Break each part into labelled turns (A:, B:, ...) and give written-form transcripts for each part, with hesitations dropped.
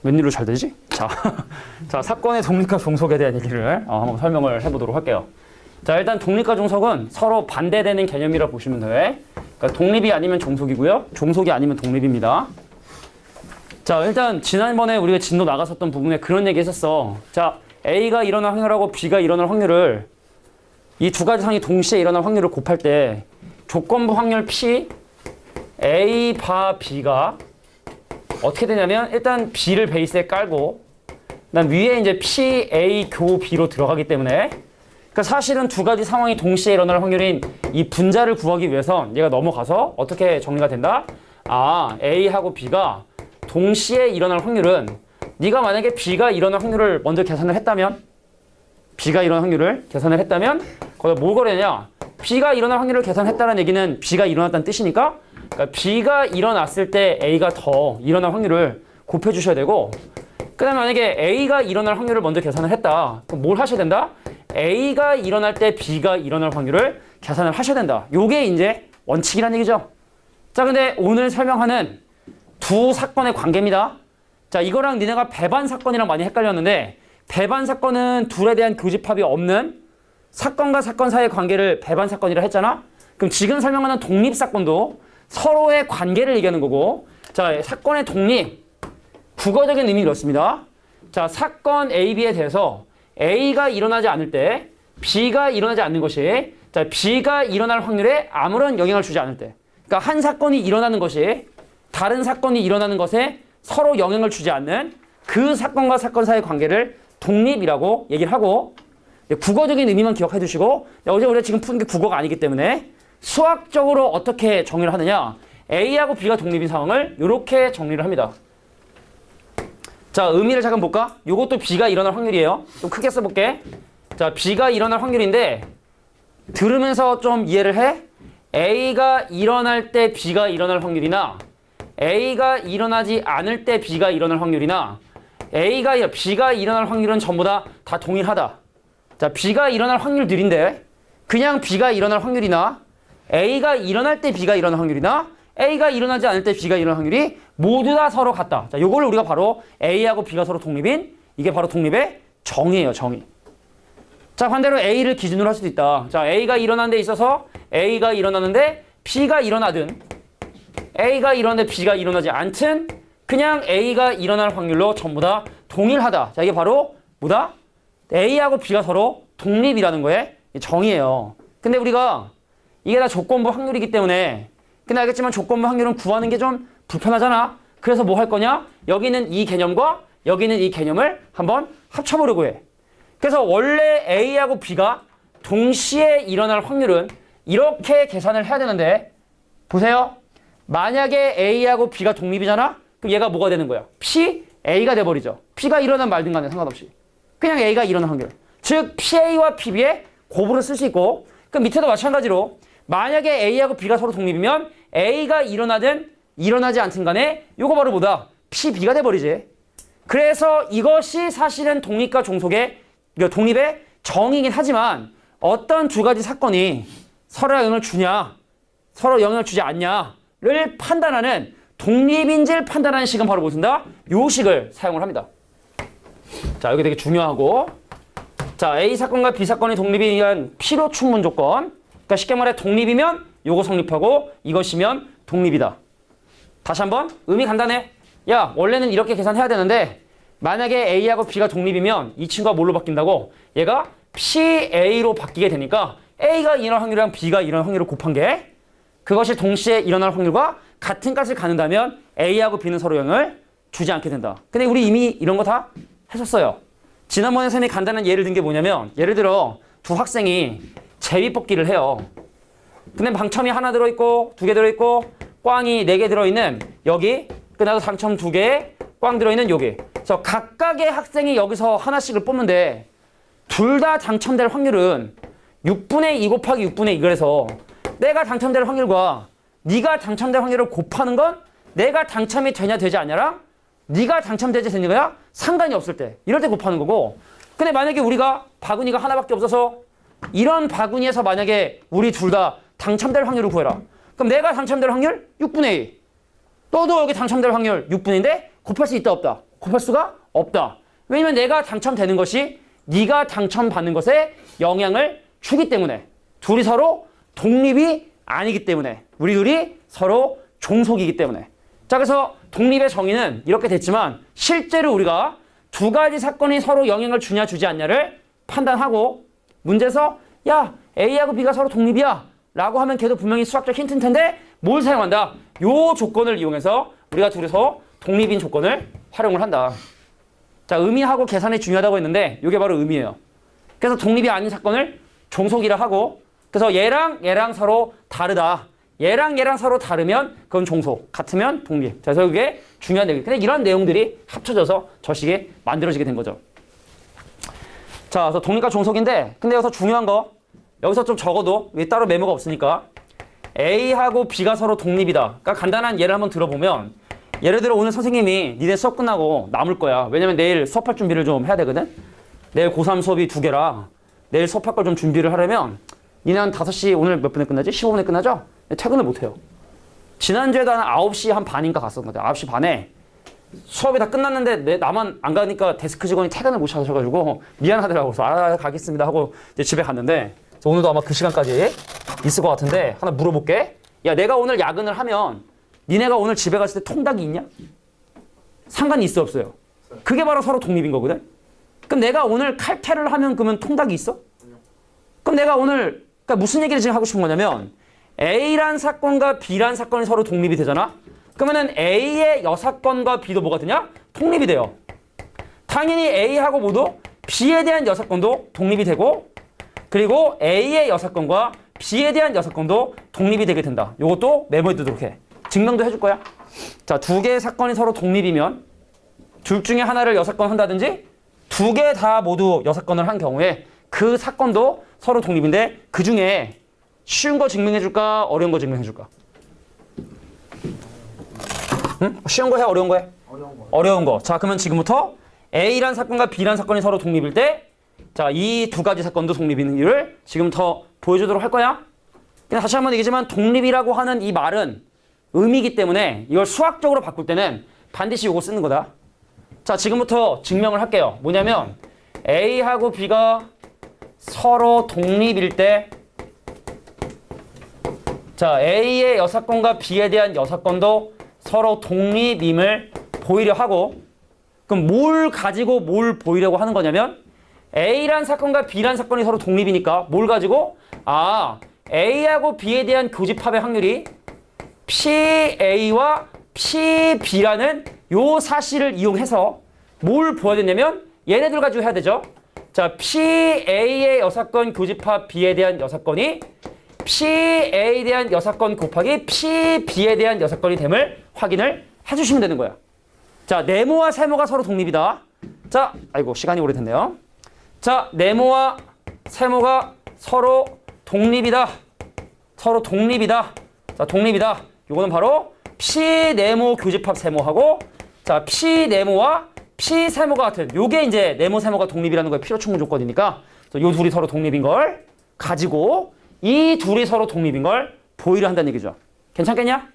A: 웬일로 잘 되지? 자, 자, 사건의 독립과 종속에 대한 얘기를 한번 설명을 해보도록 할게요. 자, 일단 독립과 종속은 서로 반대되는 개념이라 보시면 돼. 그러니까 독립이 아니면 종속이고요. 종속이 아니면 독립입니다. 자, 일단 지난번에 우리가 진도 나갔었던 부분에 그런 얘기 했었어. 자, A가 일어날 확률하고 B가 일어날 확률을 이 두 가지 상이 동시에 일어날 확률을 곱할 때 조건부 확률 P, A 바 B가 어떻게 되냐면 일단 B를 베이스에 깔고 그다음 위에 이제 P, A 교 B로 들어가기 때문에 그러니까 사실은 두 가지 상황이 동시에 일어날 확률인 이 분자를 구하기 위해선 얘가 넘어가서 어떻게 정리가 된다? 아, A하고 B가 동시에 일어날 확률은 네가 만약에 B가 일어날 확률을 먼저 계산을 했다면 B가 일어날 확률을 계산을 했다면 거기다 뭘 걸으냐? B가 일어날 확률을 계산했다는 얘기는 B가 일어났다는 뜻이니까 그러니까 B가 일어났을 때 A가 더 일어날 확률을 곱해 주셔야 되고 그 다음에 만약에 A가 일어날 확률을 먼저 계산을 했다. 그럼 뭘 하셔야 된다? A가 일어날 때 B가 일어날 확률을 계산을 하셔야 된다. 요게 이제 원칙이라는 얘기죠. 자, 근데 오늘 설명하는 두 사건의 관계입니다. 자, 이거랑 니네가 배반 사건이랑 많이 헷갈렸는데 배반 사건은 둘에 대한 교집합이 없는 사건과 사건 사이의 관계를 배반 사건이라 했잖아. 그럼 지금 설명하는 독립 사건도 서로의 관계를 얘기하는 거고 자, 사건의 독립 국어적인 의미 이렇습니다. 자, 사건 A, B에 대해서 A가 일어나지 않을 때 B가 일어나지 않는 것이 자, B가 일어날 확률에 아무런 영향을 주지 않을 때 그러니까 한 사건이 일어나는 것이 다른 사건이 일어나는 것에 서로 영향을 주지 않는 그 사건과 사건 사이의 관계를 독립이라고 얘기를 하고 국어적인 의미만 기억해 두시고 어제 우리가 지금 푼 게 국어가 아니기 때문에 수학적으로 어떻게 정리를 하느냐 A하고 B가 독립인 상황을 이렇게 정리를 합니다. 자, 의미를 잠깐 볼까? 이것도 B가 일어날 확률이에요. 좀 크게 써볼게. 자, B가 일어날 확률인데 들으면서 좀 이해를 해? A가 일어날 때 B가 일어날 확률이나 A가 일어나지 않을 때 B가 일어날 확률이나 B가 일어날 확률은 전부 다 동일하다. 자, B가 일어날 확률들인데 그냥 B가 일어날 확률이나 A가 일어날 때 B가 일어날 확률이나 A가 일어나지 않을 때 B가 일어날 확률이 모두 다 서로 같다. 자, 요걸 우리가 바로 A하고 B가 서로 독립인 이게 바로 독립의 정의예요, 정의. 자, 반대로 A를 기준으로 할 수도 있다. 자, A가 일어나는 데 있어서 A가 일어나는데 B가 일어나든 A가 일어나는데 B가 일어나지 않든 그냥 A가 일어날 확률로 전부 다 동일하다. 자, 이게 바로 뭐다? A하고 B가 서로 독립이라는 거에 정의예요. 근데 우리가 이게 다 조건부 확률이기 때문에 근데 알겠지만 조건부 확률은 구하는 게 좀 불편하잖아. 그래서 뭐 할 거냐? 여기는 이 개념과 여기는 이 개념을 한번 합쳐보려고 해. 그래서 원래 A하고 B가 동시에 일어날 확률은 이렇게 계산을 해야 되는데 보세요. 만약에 A하고 B가 독립이잖아? 그럼 얘가 뭐가 되는 거야? P, A가 돼버리죠. P가 일어난 말든 간에 상관없이. 그냥 A가 일어난 확률. 즉, PA와 PB의 곱으로 쓸 수 있고 그럼 밑에도 마찬가지로 만약에 A하고 B가 서로 독립이면 A가 일어나든 일어나지 않든 간에 요거 바로 뭐다? PB가 돼버리지. 그래서 이것이 사실은 독립과 종속의 독립의 정의이긴 하지만 어떤 두 가지 사건이 서로 영향을 주냐 서로 영향을 주지 않냐를 판단하는 독립인지를 판단하는 식은 바로 뭐 쓴다? 요 식을 사용을 합니다. 자, 여기 되게 중요하고 자, A 사건과 B 사건의 독립에 의한 필요 충분 조건 그러니까 쉽게 말해 독립이면 요거 성립하고 이것이면 독립이다. 다시 한번 의미 간단해. 야, 원래는 이렇게 계산해야 되는데 만약에 A하고 B가 독립이면 이 친구가 뭘로 바뀐다고? 얘가 PA로 바뀌게 되니까 A가 일어날 확률이랑 B가 일어날 확률을 곱한 게 그것이 동시에 일어날 확률과 같은 값을 갖는다면 A하고 B는 서로 영향을 주지 않게 된다. 근데 우리 이미 이런 거 다 했었어요. 지난번에 선생님이 간단한 예를 든 게 뭐냐면 예를 들어 두 학생이 제비뽑기를 해요. 근데 당첨이 하나 들어있고 두 개 들어있고 꽝이 4개 들어있는 여기 끝나도 당첨 2개에 꽝 들어있는 여기 그래서 각각의 학생이 여기서 하나씩을 뽑는데 둘 다 당첨될 확률은 6분의 2 곱하기 6분의 2 그래서 내가 당첨될 확률과 네가 당첨될 확률을 곱하는 건 내가 당첨이 되냐 되지 않냐랑 네가 당첨되지 되는 거야? 상관이 없을 때 이럴 때 곱하는 거고 근데 만약에 우리가 바구니가 하나밖에 없어서 이런 바구니에서 만약에 우리 둘 다 당첨될 확률을 구해라. 그럼 내가 당첨될 확률 6분의 2 너도 여기 당첨될 확률 6분인데 곱할 수 있다 없다? 곱할 수가 없다. 왜냐면 내가 당첨되는 것이 네가 당첨받는 것에 영향을 주기 때문에 둘이 서로 독립이 아니기 때문에 우리 둘이 서로 종속이기 때문에 자 그래서 독립의 정의는 이렇게 됐지만 실제로 우리가 두 가지 사건이 서로 영향을 주냐 주지 않냐를 판단하고 문제에서 야 A하고 B가 서로 독립이야 라고 하면 걔도 분명히 수학적 힌트일 텐데 뭘 사용한다? 요 조건을 이용해서 우리가 둘이서 독립인 조건을 활용을 한다. 자 의미하고 계산이 중요하다고 했는데 이게 바로 의미예요. 그래서 독립이 아닌 사건을 종속이라 하고 그래서 얘랑 서로 다르다. 얘랑 서로 다르면 그건 종속, 같으면 독립. 자, 그래서 이게 중요한 내용. 근데 이런 내용들이 합쳐져서 저식이 만들어지게 된 거죠. 자, 그래서 독립과 종속인데 근데 여기서 중요한 거 여기서 좀 적어도 따로 메모가 없으니까 A하고 B가 서로 독립이다. 그러니까 간단한 예를 한번 들어보면 예를 들어 오늘 선생님이 니네 수업 끝나고 남을 거야. 왜냐면 내일 수업할 준비를 좀 해야 되거든. 내일 고3 수업이 2개라 내일 수업할 걸 좀 준비를 하려면 니네 한 5시 오늘 몇 분에 끝나지? 15분에 끝나죠? 퇴근을 못해요. 지난주에도 한 9시 한 반인가 갔었거든. 9시 반에 수업이 다 끝났는데 나만 안 가니까 데스크 직원이 퇴근을 못 하셔가지고 미안하더라고. 그래서 가겠습니다 하고 이제 집에 갔는데 오늘도 아마 그 시간까지 있을 것 같은데 하나 물어볼게. 야 내가 오늘 야근을 하면 니네가 오늘 집에 갔을 때 통닭이 있냐? 상관이 있어 없어요? 그게 바로 서로 독립인 거거든. 그럼 내가 오늘 칼퇴를 하면 그러면 통닭이 있어? 그럼 내가 오늘 그러니까 무슨 얘기를 지금 하고 싶은 거냐면 A란 사건과 B란 사건이 서로 독립이 되잖아? 그러면은 A의 여사건과 B도 뭐가 되냐? 독립이 돼요. 당연히 A하고 모두 B에 대한 여사건도 독립이 되고 그리고 A의 여사건과 B에 대한 여사건도 독립이 되게 된다. 이것도 메모해 두도록 해. 증명도 해줄 거야. 자, 두 개의 사건이 서로 독립이면 둘 중에 하나를 여사건 한다든지 두 개 다 모두 여사건을 한 경우에 그 사건도 서로 독립인데 그 중에 쉬운 거 증명해 줄까? 어려운 거 증명해 줄까? 응? 쉬운 거 해? 어려운 거 해? 어려운 거. 자, 그러면 지금부터 A란 사건과 B란 사건이 서로 독립일 때 자, 이 두 가지 사건도 독립인 이유를 지금부터 보여주도록 할 거야. 그냥 다시 한번 얘기지만 독립이라고 하는 이 말은 의미이기 때문에 이걸 수학적으로 바꿀 때는 반드시 이거 쓰는 거다. 자, 지금부터 증명을 할게요. 뭐냐면 A하고 B가 서로 독립일 때 자, A의 여사건과 B에 대한 여사건도 서로 독립임을 보이려 하고 그럼 뭘 가지고 뭘 보이려고 하는 거냐면 A란 사건과 B란 사건이 서로 독립이니까 뭘 가지고? A하고 B에 대한 교집합의 확률이 PA와 PB라는 요 사실을 이용해서 뭘 보여야 되냐면 얘네들 가지고 해야 되죠. 자, PA의 여사건 교집합 B에 대한 여사건이 PA에 대한 여사건 곱하기 PB에 대한 여사건이 됨을 확인을 해주시면 되는 거야. 자, 네모와 세모가 서로 독립이다. 자, 아이고 시간이 오래됐네요. 자, 네모와 세모가 서로 독립이다. 서로 독립이다. 자, 독립이다. 요거는 바로 P네모 교집합 세모하고 자, P네모와 P세모가 같은 요게 이제 네모 세모가 독립이라는 거에 필요 충분 조건이니까 요 둘이 서로 독립인 걸 가지고 이 둘이 서로 독립인 걸 보이려 한다는 얘기죠. 괜찮겠냐?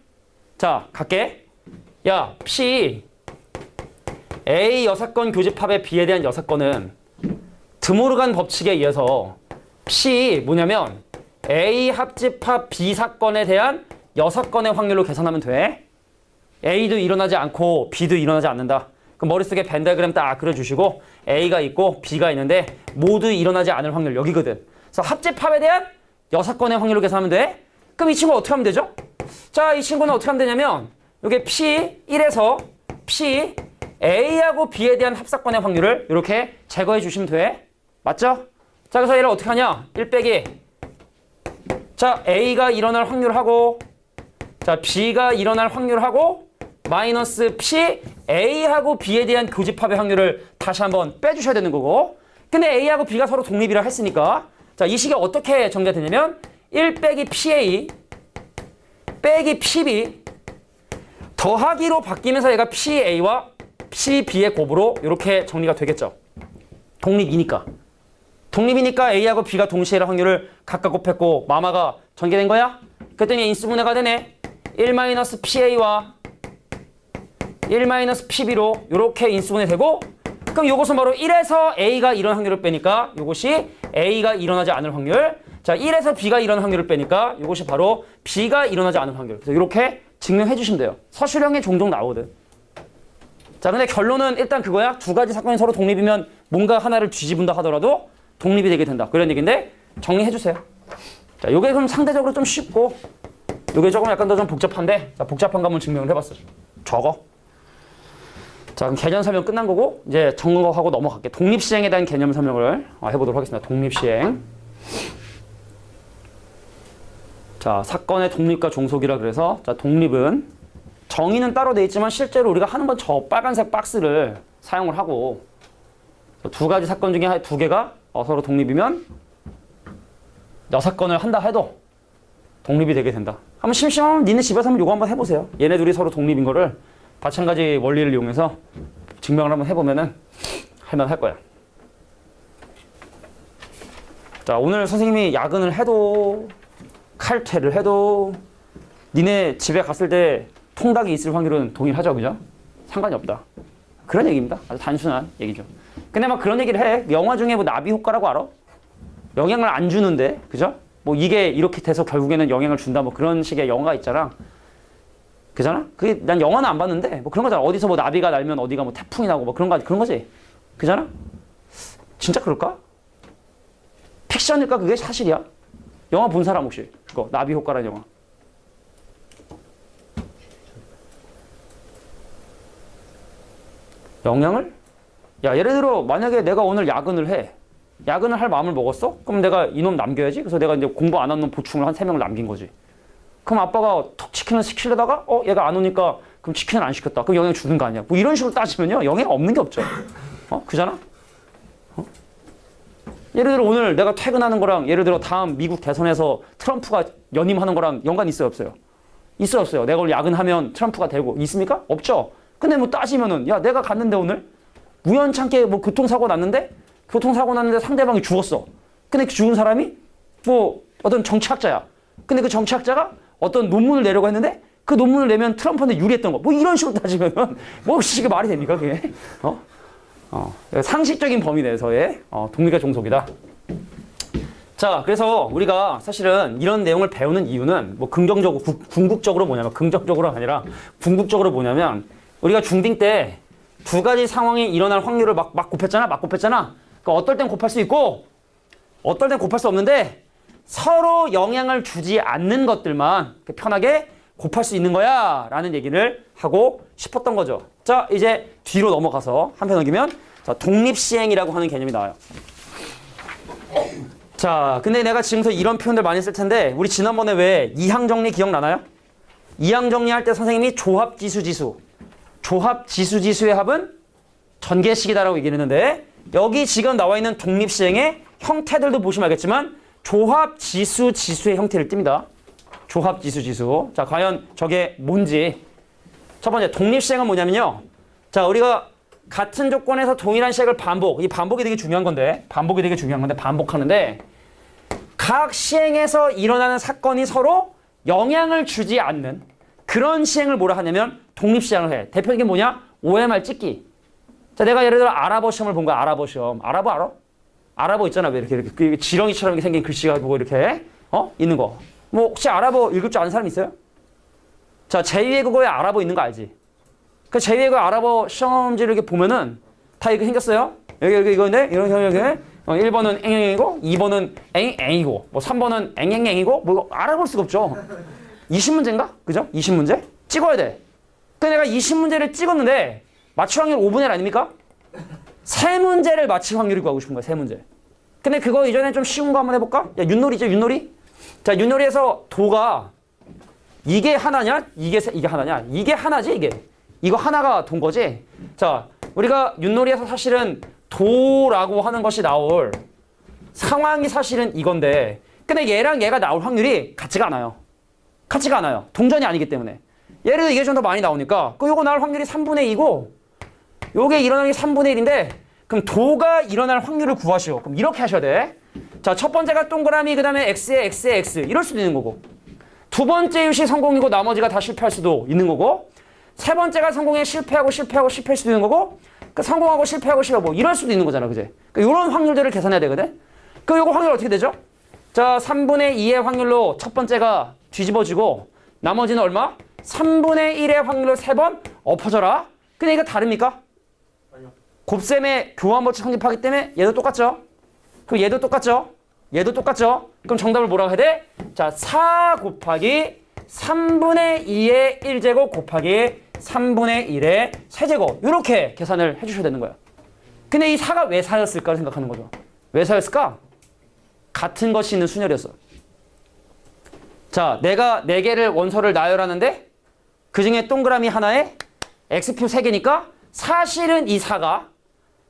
A: 자, 갈게. 야, P A 여사건 교집합의 B에 대한 여사건은 드모르간 법칙에 의해서 P 뭐냐면 A 합집합 B 사건에 대한 여사건의 확률로 계산하면 돼. A도 일어나지 않고 B도 일어나지 않는다. 그럼 머릿속에 벤다그램 딱 그려주시고 A가 있고 B가 있는데 모두 일어나지 않을 확률 여기거든. 그래서 합집합에 대한 여사건의 확률로 계산하면 돼. 그럼 이 친구 어떻게 하면 되죠? 자, 이 친구는 어떻게 하면 되냐면 이게 P1에서 P A하고 B에 대한 합사건의 확률을 이렇게 제거해 주시면 돼. 맞죠? 자, 그래서 얘를 어떻게 하냐? 1 빼기 자, A가 일어날 확률하고 자, B가 일어날 확률하고 마이너스 P A하고 B에 대한 교집합의 확률을 다시 한번 빼주셔야 되는 거고 근데 A하고 B가 서로 독립이라 했으니까 자, 이 식이 어떻게 정리가 되냐면 1 빼기 PA 빼기 PB 더하기로 바뀌면서 얘가 PA와 PB의 곱으로 이렇게 정리가 되겠죠. 독립이니까. 독립이니까 A하고 B가 동시에 일 확률을 각각 곱했고 마마가 전개된 거야? 그랬더니 인수분해가 되네. 1 PA와 1-PB로 이렇게 인수분해 되고 그럼 이것은 바로 1에서 A가 일어날 확률을 빼니까 이것이 A가 일어나지 않을 확률. 자, 1에서 B가 일어날 확률을 빼니까 이것이 바로 B가 일어나지 않을 확률. 그래서 이렇게 증명해 주시면 돼요. 서술형에 종종 나오거든. 자, 근데 결론은 일단 그거야. 두 가지 사건이 서로 독립이면 뭔가 하나를 뒤집은다 하더라도 독립이 되게 된다. 그런 얘기인데 정리해 주세요. 자, 요게 그럼 상대적으로 좀 쉽고 요게 조금 약간 더 좀 복잡한데 자, 복잡한 거 한번 증명을 해봤어. 적어. 자, 그럼 개념 설명 끝난 거고 이제 정거하고 넘어갈게. 독립시행에 대한 개념 설명을 해보도록 하겠습니다. 독립시행. 자, 사건의 독립과 종속이라 그래서 자, 독립은 정의는 따로 돼 있지만 실제로 우리가 하는 건 저 빨간색 박스를 사용을 하고 두 가지 사건 중에 두 개가 서로 독립이면 여사건을 한다 해도 독립이 되게 된다. 한번 심심하면 니네 집에서 한번 요거 한번 해보세요. 얘네 둘이 서로 독립인 거를 마찬가지 원리를 이용해서 증명을 한번 해보면은 할만할 거야. 자, 오늘 선생님이 야근을 해도 칼퇴를 해도 니네 집에 갔을 때 통닭이 있을 확률은 동일하죠, 그죠? 상관이 없다. 그런 얘기입니다. 아주 단순한 얘기죠. 근데 막 그런 얘기를 해. 영화 중에 뭐 나비 효과라고 알아? 영향을 안 주는데, 그죠? 뭐 이게 이렇게 돼서 결국에는 영향을 준다, 뭐 그런 식의 영화가 있잖아. 그잖아? 그게 난 영화는 안 봤는데, 뭐 그런 거잖아. 어디서 뭐 나비가 날면 어디가 뭐 태풍이 나고 뭐 그런 거지. 그잖아? 진짜 그럴까? 픽션일까? 그게 사실이야? 영화 본 사람 혹시? 그거, 나비 효과라는 영화. 영향을? 야, 예를 들어 만약에 내가 오늘 야근을 해. 야근을 할 마음을 먹었어? 그럼 내가 이놈 남겨야지. 그래서 내가 이제 공부 안 한 놈 보충을 한 3명을 남긴 거지. 그럼 아빠가 턱 치킨을 시키려다가 얘가 안 오니까 그럼 치킨을 안 시켰다. 그럼 영향 주는 거 아니야. 뭐 이런 식으로 따지면요. 영향 없는 게 없죠. 그잖아? 예를 들어 오늘 내가 퇴근하는 거랑 예를 들어 다음 미국 대선에서 트럼프가 연임하는 거랑 연관 있어요, 없어요? 있어요, 없어요? 내가 오늘 야근하면 트럼프가 되고 있습니까? 없죠. 근데 뭐 따지면은 야, 내가 갔는데 오늘 우연찮게 뭐 교통사고 났는데 상대방이 죽었어. 근데 그 죽은 사람이 뭐 어떤 정치학자야. 근데 그 정치학자가 어떤 논문을 내려고 했는데 그 논문을 내면 트럼프한테 유리했던 거. 뭐 이런 식으로 따지면은 뭐 이게 말이 됩니까, 그게? 상식적인 범위 내에서의 독립과 종속이다. 자, 그래서 우리가 사실은 이런 내용을 배우는 이유는 뭐 긍정적으로, 궁극적으로 뭐냐면, 긍정적으로가 아니라 궁극적으로 뭐냐면 우리가 중딩 때 두 가지 상황이 일어날 확률을 막 곱했잖아. 그러니까 어떨 땐 곱할 수 있고 어떨 땐 곱할 수 없는데 서로 영향을 주지 않는 것들만 편하게 곱할 수 있는 거야 라는 얘기를 하고 싶었던 거죠. 자, 이제 뒤로 넘어가서 한 편 넘기면 자, 독립시행이라고 하는 개념이 나와요. 자, 근데 내가 지금부터 이런 표현들 많이 쓸 텐데 우리 지난번에 왜 이항정리 기억나나요? 이항정리할 때 선생님이 조합지수의 합은 전개식이다라고 얘기를 했는데 여기 지금 나와 있는 독립시행의 형태들도 보시면 알겠지만 조합지수의 형태를 띱니다. 조합지수. 자, 과연 저게 뭔지. 첫 번째, 독립시행은 뭐냐면요. 자, 우리가 같은 조건에서 동일한 시행을 이 반복이 되게 중요한 건데, 반복하는데, 각 시행에서 일어나는 사건이 서로 영향을 주지 않는 그런 시행을 뭐라 하냐면 독립시행을 해. 대표적인 게 뭐냐? OMR 찍기. 자, 내가 예를 들어 아랍어 시험을 본 거야, 아랍어 시험. 아랍어 알아? 아랍어 있잖아. 왜 이렇게 지렁이처럼 생긴 글씨가 보고 이렇게, 있는 거. 뭐, 혹시 아랍어 읽을 줄 아는 사람 있어요? 자, 제2외국어에 아랍어 있는 거 알지? 그 제2외국어 아랍어 시험지를 이렇게 보면은 다 이렇게 생겼어요. 여기 이거인데, 이렇게. 1번은 앵앵이고, 2번은 앵앵이고, 뭐 3번은 앵앵앵이고, 뭐 알아볼 수가 없죠. 20문제인가? 그죠? 20문제? 찍어야 돼. 근데 내가 20문제를 찍었는데, 맞출 확률 5분의 1 아닙니까? 3문제를 맞힐 확률을 구하고 싶은 거야, 3문제. 근데 그거 이전에 좀 쉬운 거 한번 해볼까? 야, 윷놀이죠, 윷놀이? 자, 윷놀이에서 도가 이게 하나냐? 이게 하나냐? 이게 하나지, 이게. 이거 하나가 돈 거지? 자, 우리가 윷놀이에서 사실은 도라고 하는 것이 나올 상황이 사실은 이건데, 근데 얘랑 얘가 나올 확률이 같지가 않아요. 동전이 아니기 때문에. 예를 들어 이게 좀 더 많이 나오니까, 요거 나올 확률이 3분의 2고, 요게 일어나는 게 3분의 1인데, 그럼 도가 일어날 확률을 구하시오. 그럼 이렇게 하셔야 돼. 자, 첫 번째가 동그라미, 그 다음에 x에 x. 이럴 수도 있는 거고. 두 번째 유시 성공이고 나머지가 다 실패할 수도 있는 거고. 세 번째가 성공해 실패하고 실패할 수도 있는 거고, 그 성공하고 실패하고 뭐 이럴 수도 있는 거잖아, 그지? 이런 확률들을 계산해야 되거든. 요거 확률 어떻게 되죠? 자, 3분의 2의 확률로 첫 번째가 뒤집어지고, 나머지는 얼마? 3분의 1의 확률로 3번 엎어져라. 근데 이거 다릅니까?
B: 아니요.
A: 곱셈의 교환법칙 성립하기 때문에 얘도 똑같죠? 그럼 얘도 똑같죠? 얘도 똑같죠? 그럼 정답을 뭐라고 해야 돼? 자, 4 곱하기 3분의 2의 1제곱 곱하기 3분의 1의 세제곱, 이렇게 계산을 해주셔야 되는 거예요. 근데 이 4가 왜 4였을까 생각하는 거죠. 왜 4였을까? 같은 것이 있는 순열이었어. 자, 내가 4개를 원소를 나열하는데 그 중에 동그라미 하나에 x표 3개니까 사실은 이 4가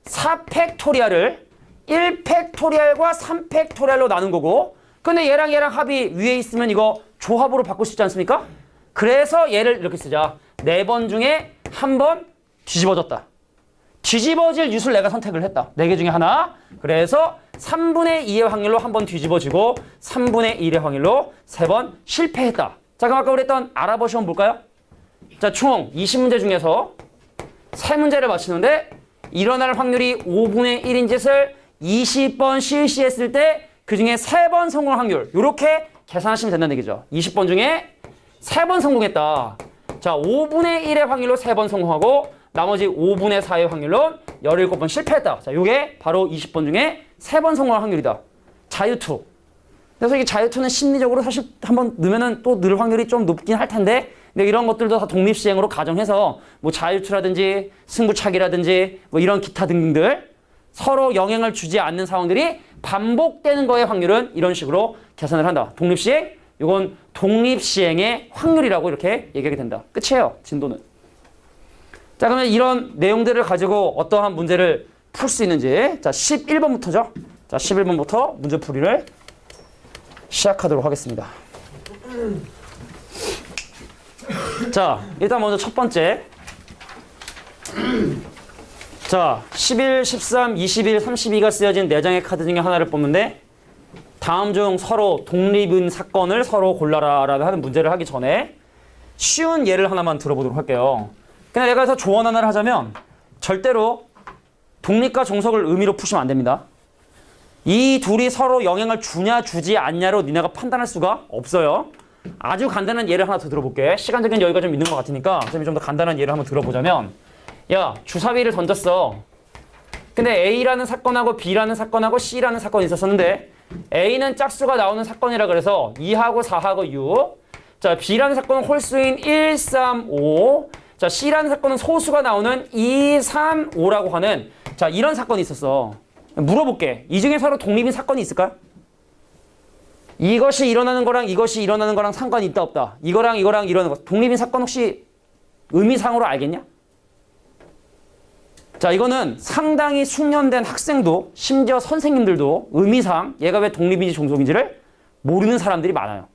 A: 4팩토리얼을 1팩토리얼과 3팩토리얼로 나눈 거고, 근데 얘랑 합이 위에 있으면 이거 조합으로 바꿀 수 있지 않습니까? 그래서 얘를 이렇게 쓰자. 4번 중에 한 번 뒤집어졌다. 뒤집어질 유수를 내가 선택을 했다. 4개 중에 하나. 그래서 3분의 2의 확률로 한 번 뒤집어지고 3분의 1의 확률로 3번 실패했다. 자, 그럼 아까 우리 했던 알아보 시험 볼까요? 자, 총 20문제 중에서 3문제를 맞히는데 일어날 확률이 5분의 1인 짓을 20번 실시했을 때 그 중에 3번 성공 확률, 이렇게 계산하시면 된다는 얘기죠. 20번 중에 3번 성공했다. 자, 5분의 1의 확률로 3번 성공하고 나머지 5분의 4의 확률로 17번 실패했다. 자, 요게 바로 20번 중에 3번 성공할 확률이다. 자유2. 그래서 이게 자유2는 심리적으로 사실 한번 넣으면은 또 늘 확률이 좀 높긴 할 텐데, 근데 이런 것들도 다 독립시행으로 가정해서 뭐 자유2라든지 승부차기라든지 뭐 이런 기타 등등들 서로 영향을 주지 않는 상황들이 반복되는 거의 확률은 이런 식으로 계산을 한다. 독립시행, 이건 독립시행의 확률이라고 이렇게 얘기하게 된다. 끝이에요, 진도는. 자, 그러면 이런 내용들을 가지고 어떠한 문제를 풀 수 있는지, 자, 11번부터죠. 자, 11번부터 문제 풀이를 시작하도록 하겠습니다. 자, 일단 먼저 첫 번째. 자, 11, 13, 21, 32가 쓰여진 4장의 카드 중에 하나를 뽑는데 다음 중 서로 독립인 사건을 서로 골라라 라고 하는 문제를 하기 전에 쉬운 예를 하나만 들어보도록 할게요. 근데 내가 여기서 조언 하나를 하자면 절대로 독립과 종속을 의미로 푸시면 안 됩니다. 이 둘이 서로 영향을 주냐 주지 않냐로 니네가 판단할 수가 없어요. 아주 간단한 예를 하나 더 들어볼게. 시간적인 여유가 좀 있는 것 같으니까 좀 더 간단한 예를 한번 들어보자면, 야, 주사위를 던졌어. 근데 A라는 사건하고 B라는 사건하고 C라는 사건이 있었었는데 A는 짝수가 나오는 사건이라 그래서 2하고 4하고 6. 자, B라는 사건은 홀수인 1, 3, 5. 자, C라는 사건은 소수가 나오는 2, 3, 5라고 하는, 자, 이런 사건이 있었어. 물어볼게. 이 중에 서로 독립인 사건이 있을까? 이것이 일어나는 거랑 이것이 일어나는 거랑 상관이 있다 없다. 이거랑 이러는 거. 독립인 사건 혹시 의미상으로 알겠냐? 자, 이거는 상당히 숙련된 학생도 심지어 선생님들도 의미상 얘가 왜 독립인지 종속인지를 모르는 사람들이 많아요.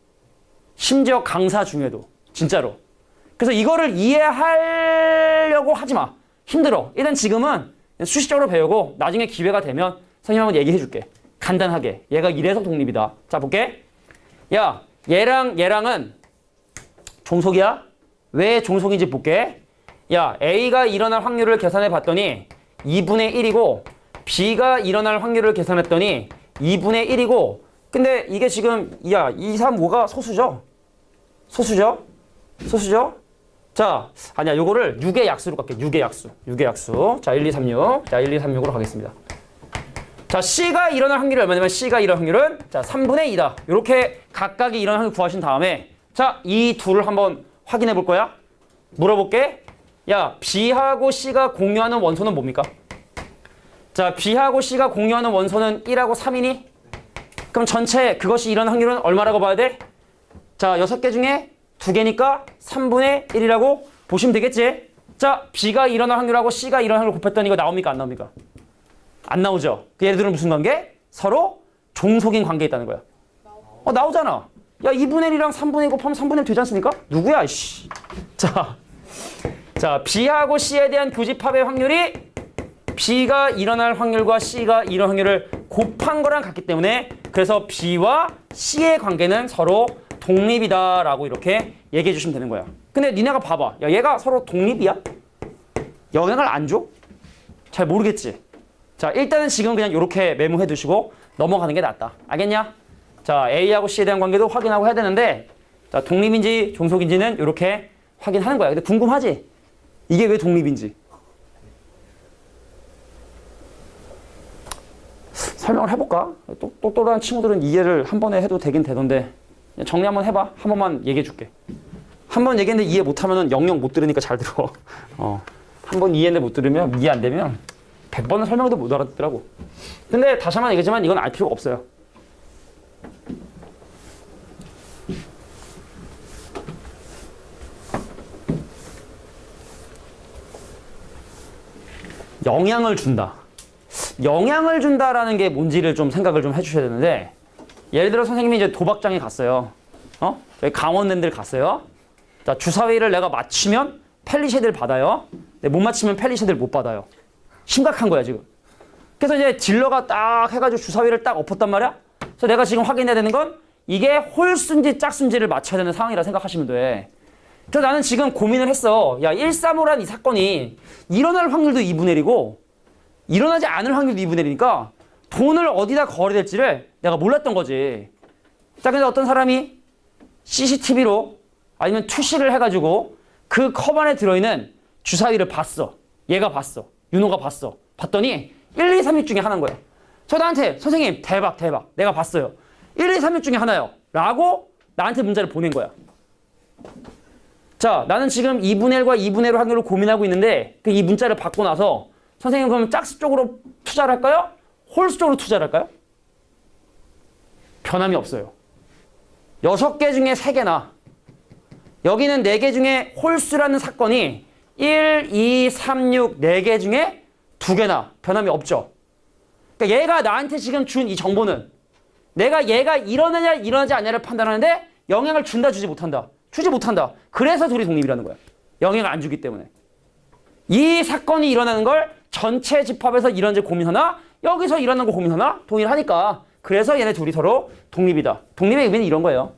A: 심지어 강사 중에도. 진짜로. 그래서 이거를 이해하려고 하지 마. 힘들어. 일단 지금은 수시적으로 배우고 나중에 기회가 되면 선생님 한번 얘기해 줄게. 간단하게. 얘가 이래서 독립이다. 자, 볼게. 야, 얘랑은 종속이야? 왜 종속인지 볼게. 야, A가 일어날 확률을 계산해 봤더니 2분의 1이고 B가 일어날 확률을 계산했더니 2분의 1이고, 근데 이게 지금 야, 2, 3, 5가 소수죠? 소수죠? 자, 아니야. 요거를 6의 약수로 갈게. 6의 약수. 자, 1, 2, 3, 6. 자, 1, 2, 3, 6으로 가겠습니다. 자, C가 일어날 확률이 얼마냐면 C가 일어날 확률은 자, 3분의 2다. 요렇게 각각이 일어날 확률 구하신 다음에 자, 이 둘을 한번 확인해 볼 거야. 물어볼게. 야, B하고 C가 공유하는 원소는 뭡니까? 자, B하고 C가 공유하는 원소는 1하고 3이니? 그럼 전체 그것이 일어날 확률은 얼마라고 봐야 돼? 자, 6개 중에 2개니까 3분의 1이라고 보시면 되겠지? 자, B가 일어날 확률하고 C가 일어날 확률 곱했더니 이거 나옵니까? 안 나옵니까? 안 나오죠? 그 얘들은 무슨 관계? 서로 종속인 관계에 있다는 거야. 나오잖아. 야, 2분의 1이랑 3분의 1 곱하면 3분의 1 되지 않습니까? 누구야, 이씨. 자, B하고 C에 대한 교집합의 확률이 B가 일어날 확률과 C가 일어날 확률을 곱한 거랑 같기 때문에, 그래서 B와 C의 관계는 서로 독립이다라고 이렇게 얘기해 주시면 되는 거야. 근데 니네가 봐봐. 야, 얘가 서로 독립이야? 영향을 안 줘? 잘 모르겠지? 자, 일단은 지금 그냥 이렇게 메모해 두시고 넘어가는 게 낫다. 알겠냐? 자, A하고 C에 대한 관계도 확인하고 해야 되는데, 자, 독립인지 종속인지는 이렇게 확인하는 거야. 근데 궁금하지? 이게 왜 독립인지. 설명을 해볼까? 똑똑한 친구들은 이해를 한 번에 해도 되긴 되던데, 정리 한번 해봐. 한 번만 얘기해 줄게. 한 번 얘기했는데 이해 못하면 영영 못 들으니까 잘 들어. 한 번 이해했는데 못 들으면, 이해 안 되면 100번은 설명해도 못 알아듣더라고. 근데 다시 한번 얘기하지만 이건 알 필요가 없어요. 영향을 준다. 영향을 준다라는 게 뭔지를 좀 생각을 좀 해주셔야 되는데, 예를 들어 선생님이 이제 도박장에 갔어요. 저희 강원랜드를 갔어요. 자, 주사위를 내가 맞추면 펠리쉐드를 받아요. 근데 못 맞추면 펠리쉐드를 못 받아요. 심각한 거야, 지금. 그래서 이제 딜러가 딱 해가지고 주사위를 딱 엎었단 말이야. 그래서 내가 지금 확인해야 되는 건 이게 홀수인지 짝수인지를 맞춰야 되는 상황이라 생각하시면 돼. 그래서 나는 지금 고민을 했어. 야, 135란 이 사건이 일어날 확률도 2분의 1이고 일어나지 않을 확률도 2분의 1이니까 돈을 어디다 거래야 될지를 내가 몰랐던 거지. 자, 근데 어떤 사람이 CCTV로 아니면 투시를 해가지고 그 컵 안에 들어있는 주사위를 봤어. 얘가 봤어. 윤호가 봤어. 봤더니 1, 2, 3, 6 중에 하나인 거야. 저 나한테 선생님 대박 내가 봤어요. 1, 2, 3, 6 중에 하나요. 라고 나한테 문자를 보낸 거야. 자, 나는 지금 2분의 1과 2분의 1 확률을 고민하고 있는데 이 문자를 받고 나서 선생님 그러면 짝수 쪽으로 투자를 할까요? 홀수 쪽으로 투자를 할까요? 변함이 없어요. 6개 중에 3개나 여기는 4개 중에 홀수라는 사건이 1, 2, 3, 6, 4개 중에 2개나 변함이 없죠. 그러니까 얘가 나한테 지금 준 이 정보는 내가 얘가 일어나냐 일어나지 않냐를 판단하는데 영향을 준다 주지 못한다. 주지 못한다. 그래서 둘이 독립이라는 거야. 영향을 안 주기 때문에. 이 사건이 일어나는 걸 전체 집합에서 일어난지 고민하나 여기서 일어나는 거 고민하나 동의를 하니까 그래서 얘네 둘이 서로 독립이다. 독립의 의미는 이런 거예요.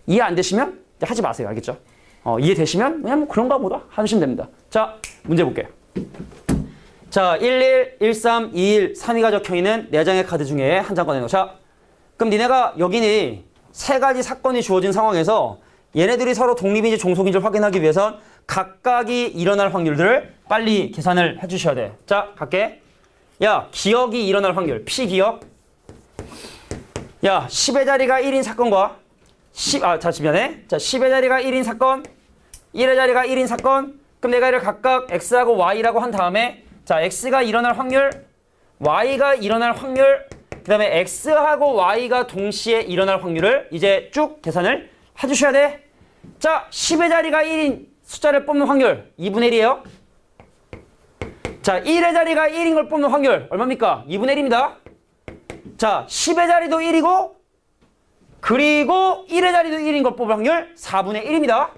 A: 이해 안 되시면 하지 마세요. 알겠죠? 이해되시면 그냥 뭐 그런가 보다 하시면 됩니다. 자, 문제 볼게요. 자, 11, 13, 21, 3위가 적혀있는 4장의 카드 중에 한 장 꺼내놓자. 그럼 니네가 여기는 3가지 사건이 주어진 상황에서 얘네들이 서로 독립인지 종속인지를 확인하기 위해선 각각이 일어날 확률들을 빨리 계산을 해주셔야 돼. 자, 갈게. 야, 기억이 일어날 확률, P기억. 야, 10의 자리가 1인 사건과 10의 자리가 1인 사건, 1의 자리가 1인 사건. 그럼 내가 이를 각각 X하고 Y라고 한 다음에 자, X가 일어날 확률, Y가 일어날 확률, 그 다음에 X하고 Y가 동시에 일어날 확률을 이제 쭉 계산을 해주셔야 돼. 자, 10의 자리가 1인 숫자를 뽑는 확률 2분의 1이에요. 자, 1의 자리가 1인 걸 뽑는 확률 얼마입니까? 2분의 1입니다. 자, 10의 자리도 1이고 그리고 1의 자리도 1인 걸 뽑을 확률 4분의 1입니다.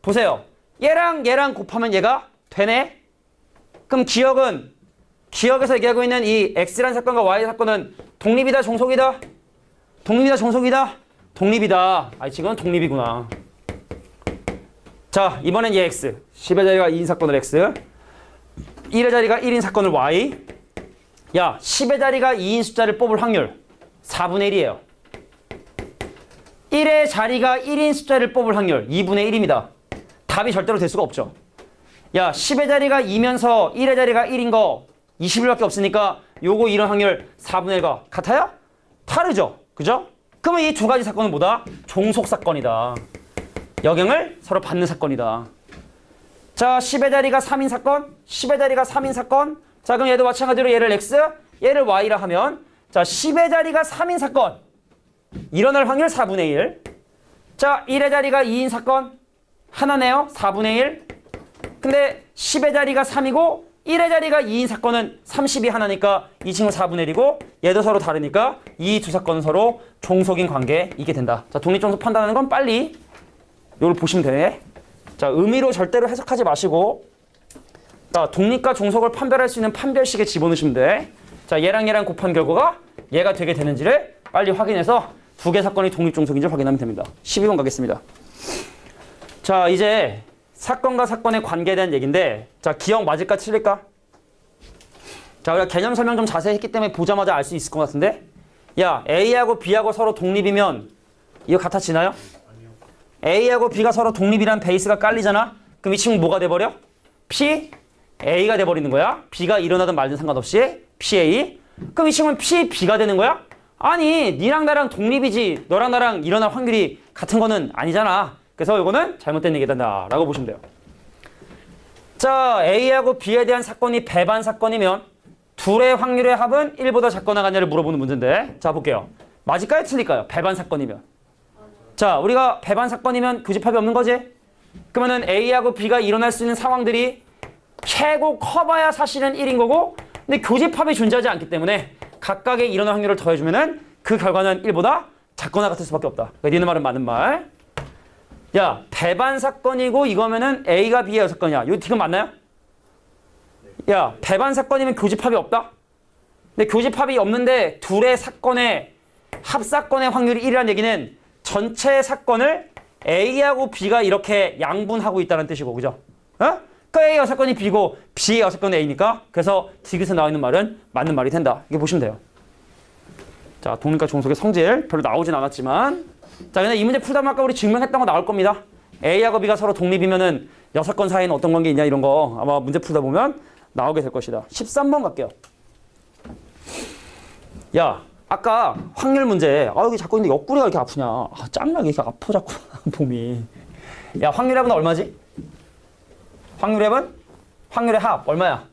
A: 보세요. 얘랑 얘랑 곱하면 얘가 되네. 그럼 기억에서 얘기하고 있는 이 X라는 사건과 Y 사건은 독립이다, 종속이다? 독립이다, 종속이다? 독립이다. 지금 독립이구나. 자, 이번엔 얘 X. 10의 자리가 2인 사건을 X. 1의 자리가 1인 사건을 Y. 야, 10의 자리가 2인 숫자를 뽑을 확률 4분의 1이에요. 1의 자리가 1인 숫자를 뽑을 확률 2분의 1입니다. 답이 절대로 될 수가 없죠. 야, 10의 자리가 2면서 1의 자리가 1인 거 21밖에 없으니까 요거 이런 확률 4분의 1과 같아요? 다르죠? 그죠? 그러면 이 두 가지 사건은 뭐다? 종속 사건이다. 영향을 서로 받는 사건이다. 자, 10의 자리가 3인 사건, 10의 자리가 3인 사건. 자, 그럼 얘도 마찬가지로 얘를 X, 얘를 Y라 하면 자, 10의 자리가 3인 사건 일어날 확률 4분의 1. 자, 1의 자리가 2인 사건 하나네요. 4분의 1. 근데 10의 자리가 3이고 1의 자리가 2인 사건은 30이 하나니까 이 친구 4분의 1이고 얘도 서로 다르니까 이 두 사건은 서로 종속인 관계 이게 된다. 자, 독립종속 판단하는 건 빨리 이걸 보시면 돼. 자, 의미로 절대로 해석하지 마시고 자, 독립과 종속을 판별할 수 있는 판별식에 집어넣으시면 돼. 자, 얘랑 얘랑 곱한 결과가 얘가 되게 되는지를 빨리 확인해서 두 개 사건이 독립종속인지 확인하면 됩니다. 12번 가겠습니다. 자, 이제 사건과 사건의 관계에 대한 얘기인데, 자, 기억 맞을까 틀릴까? 자, 우리가 개념 설명 좀 자세히 했기 때문에 보자마자 알 수 있을 것 같은데, 야, A하고 B하고 서로 독립이면 이거 같아지나요? A하고 B가 서로 독립이란 베이스가 깔리잖아? 그럼 이 친구 뭐가 돼버려? P, A가 돼버리는 거야. B가 일어나든 말든 상관없이 PA. 그럼 이 친구는 P, B가 되는 거야? 아니, 니랑 나랑 독립이지 너랑 나랑 일어날 확률이 같은 거는 아니잖아. 그래서 이거는 잘못된 얘기다 라고 보시면 돼요. 자, A하고 B에 대한 사건이 배반 사건이면 둘의 확률의 합은 1보다 작거나 같냐를 물어보는 문제인데, 자 볼게요. 맞을까요? 틀릴까요? 배반 사건이면. 자, 우리가 배반 사건이면 교집합이 없는 거지? 그러면은 A하고 B가 일어날 수 있는 상황들이 최고 커봐야 사실은 1인 거고, 근데 교집합이 존재하지 않기 때문에 각각의 일어날 확률을 더해주면은 그 결과는 1보다 작거나 같을 수밖에 없다. 그러니까 니네 말은 맞는 말. 야, 배반 사건이고 이거면은 A가 B의 사건이야. 이거 지금 맞나요? 야, 배반 사건이면 교집합이 없다? 근데 교집합이 없는데 둘의 사건의 합사건의 확률이 1이라는 얘기는 전체 사건을 A하고 B가 이렇게 양분하고 있다는 뜻이고, 그죠? 어? 그 A의 사건이 B고 B의 사건이 A니까, 그래서 디귿에 나와 있는 말은 맞는 말이 된다. 이게 보시면 돼요. 자, 독립과 종속의 성질 별로 나오진 않았지만, 자, 근데 이 문제 풀다 보면 아까 우리 증명했던 거 나올 겁니다. A하고 B가 서로 독립이면은 6건 사이에는 어떤 관계 있냐 이런 거 아마 문제 풀다 보면 나오게 될 것이다. 13번 갈게요. 야, 아까 확률 문제. 여기 자꾸 근데 옆구리가 이렇게 아프냐. 짱나게 이렇게 아파 자꾸 몸이. 야, 확률합은 얼마지? 확률합은? 확률의 합 얼마야?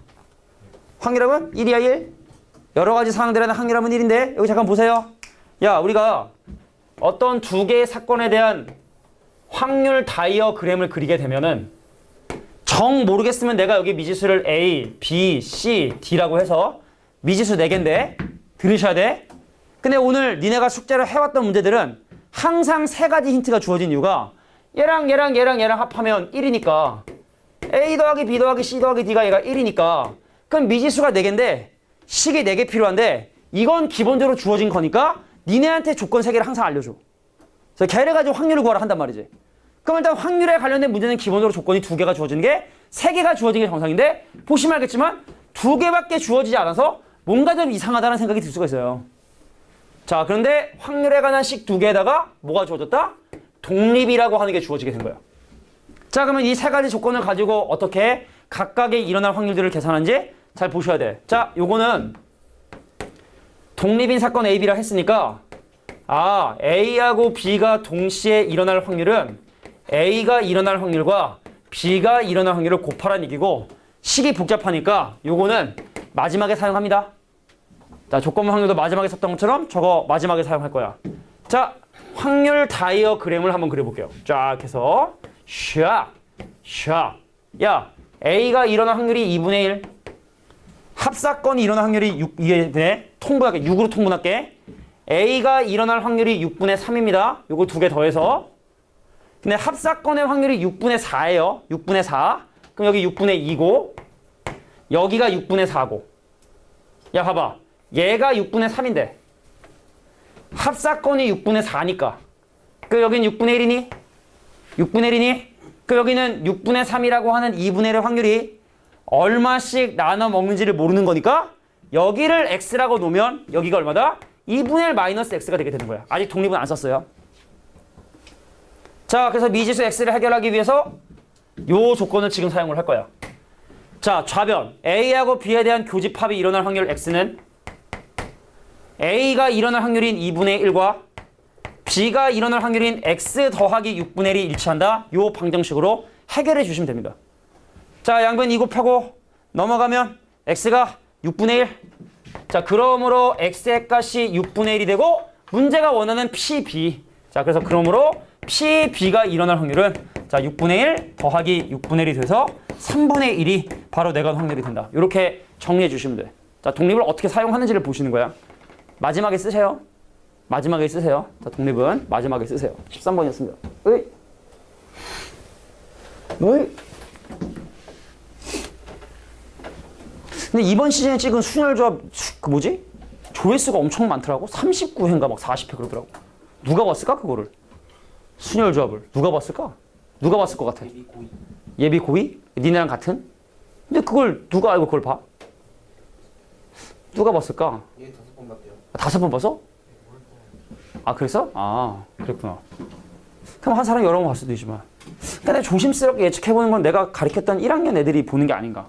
A: 확률합은 1이야 1. 여러 가지 상황들에는 확률합은 1인데 여기 잠깐 보세요. 야, 우리가 어떤 두 개의 사건에 대한 확률 다이어그램을 그리게 되면은 정 모르겠으면 내가 여기 미지수를 A, B, C, D라고 해서 미지수 4개인데 들으셔야 돼. 근데 오늘 니네가 숙제를 해왔던 문제들은 항상 3가지 힌트가 주어진 이유가 얘랑 합하면 1이니까 A 더하기 B 더하기 C 더하기 D가 얘가 1이니까 그럼 미지수가 4개인데 식이 4개 필요한데 이건 기본적으로 주어진 거니까 니네한테 조건 3개를 항상 알려줘. 그래서 걔를 가지고 확률을 구하라 한단 말이지. 그럼 일단 확률에 관련된 문제는 기본적으로 조건이 2개가 주어지는 게 3개가 주어지는 게 정상인데 보시면 알겠지만 2개밖에 주어지지 않아서 뭔가 좀 이상하다는 생각이 들 수가 있어요. 자, 그런데 확률에 관한 식 2개에다가 뭐가 주어졌다? 독립이라고 하는 게 주어지게 된 거야. 자, 그러면 이 3가지 조건을 가지고 어떻게 각각의 일어날 확률들을 계산하는지 잘 보셔야 돼. 자, 요거는 독립인 사건 AB라 했으니까 A하고 B가 동시에 일어날 확률은 A가 일어날 확률과 B가 일어날 확률을 곱하라는 얘기고 식이 복잡하니까 요거는 마지막에 사용합니다. 자, 조건부 확률도 마지막에 썼던 것처럼 저거 마지막에 사용할 거야. 자, 확률 다이어그램을 한번 그려볼게요. 쫙 해서 샥. 야, A가 일어날 확률이 2분의 1. 합사건이 일어날 확률이 6, 통분할게. 6으로 통분할게. A가 일어날 확률이 6분의 3입니다. 요거 2개 더해서. 근데 합사건의 확률이 6분의 4예요. 6분의 4. 그럼 여기 6분의 2고 여기가 6분의 4고. 야, 봐봐. 얘가 6분의 3인데 합사건이 6분의 4니까 그 여긴 6분의 1이니? 6분의 1이니? 그 여기는 6분의 3이라고 하는 2분의 1의 확률이 얼마씩 나눠 먹는지를 모르는 거니까 여기를 x라고 놓으면 여기가 얼마다? 2분의 1 마이너스 x가 되게 되는 거야. 아직 독립은 안 썼어요. 자, 그래서 미지수 x를 해결하기 위해서 요 조건을 지금 사용을 할 거야. 자, 좌변 A하고 B에 대한 교집합이 일어날 확률 x는 A가 일어날 확률인 2분의 1과 B가 일어날 확률인 x 더하기 6분의 1이 일치한다. 요 방정식으로 해결해 주시면 됩니다. 자, 양변 2 곱하고 넘어가면 x가 6분의 1. 자, 그러므로 x의 값이 6분의 1이 되고 문제가 원하는 PB. 자, 그래서 그러므로 PB가 일어날 확률은 자 6분의 1 더하기 6분의 1이 돼서 3분의 1이 바로 내관 확률이 된다. 이렇게 정리해 주시면 돼. 자, 독립을 어떻게 사용하는지를 보시는 거야. 마지막에 쓰세요. 마지막에 쓰세요. 자, 독립은 마지막에 쓰세요. 13번이었습니다. 으이. 근데 이번 시즌에 찍은 순혈조합 그 뭐지? 조회수가 엄청 많더라고. 39회인가 막 40회 그러더라고. 누가 봤을까 그거를? 순열 조합을 누가 봤을까? 누가 봤을 것 같아? 예비 고의? 니네랑 같은? 근데 그걸 누가 알고 그걸 봐? 누가 봤을까?
B: 얘 5번 봤대요.
A: 5번 봐서? 아 그랬어? 아 그랬구나. 그럼 한 사람이 여러 번 봤을 수도 있지만. 그러니까 내가 조심스럽게 예측해보는 건 내가 가르쳤던 1학년 애들이 보는 게 아닌가.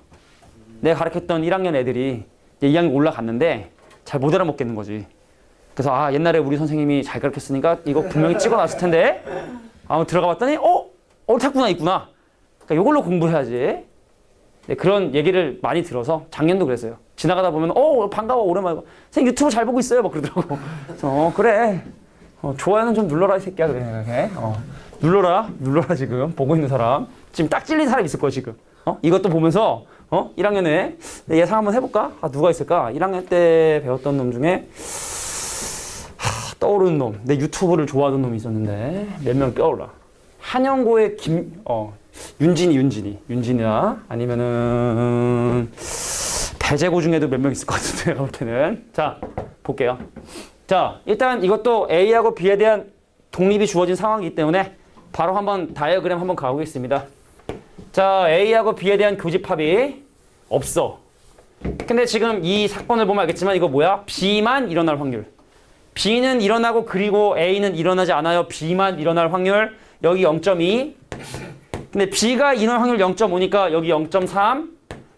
A: 내가 가르쳤던 1학년 애들이 이제 2학년 올라갔는데 잘 못 알아먹겠는 거지. 그래서 아 옛날에 우리 선생님이 잘 가르쳤으니까 이거 분명히 찍어놨을 텐데 들어가 봤더니 옳다구나 있구나. 그러니까 이걸로 공부해야지. 네, 그런 얘기를 많이 들어서 작년도 그랬어요. 지나가다 보면 반가워 오랜만에 선생님 유튜브 잘 보고 있어요 막 그러더라고. 그래서 그래 좋아요는 좀 눌러라 이 새끼야 그래. 눌러라 지금 보고 있는 사람 지금 딱 찔린 사람 있을 거야 지금. 이것도 보면서 1학년에 예상 한번 해볼까? 누가 있을까? 1학년 때 배웠던 놈 중에 떠오르는 놈, 내 유튜브를 좋아하던 놈이 있었는데 몇 명 떠올라. 한영고의 윤진이나 아니면은 배재고 중에도 몇 명 있을 것 같은데 내가 볼 때는. 자 볼게요. 자 일단 이것도 A하고 B에 대한 독립이 주어진 상황이기 때문에 바로 한번 다이어그램 한번 가보겠습니다. 자 A하고 B에 대한 교집합이 없어. 근데 지금 이 사건을 보면 알겠지만 이거 뭐야? B만 일어날 확률. B는 일어나고 그리고 A는 일어나지 않아요. B만 일어날 확률 여기 0.2. 근데 B가 일어날 확률 0.5니까 여기 0.3.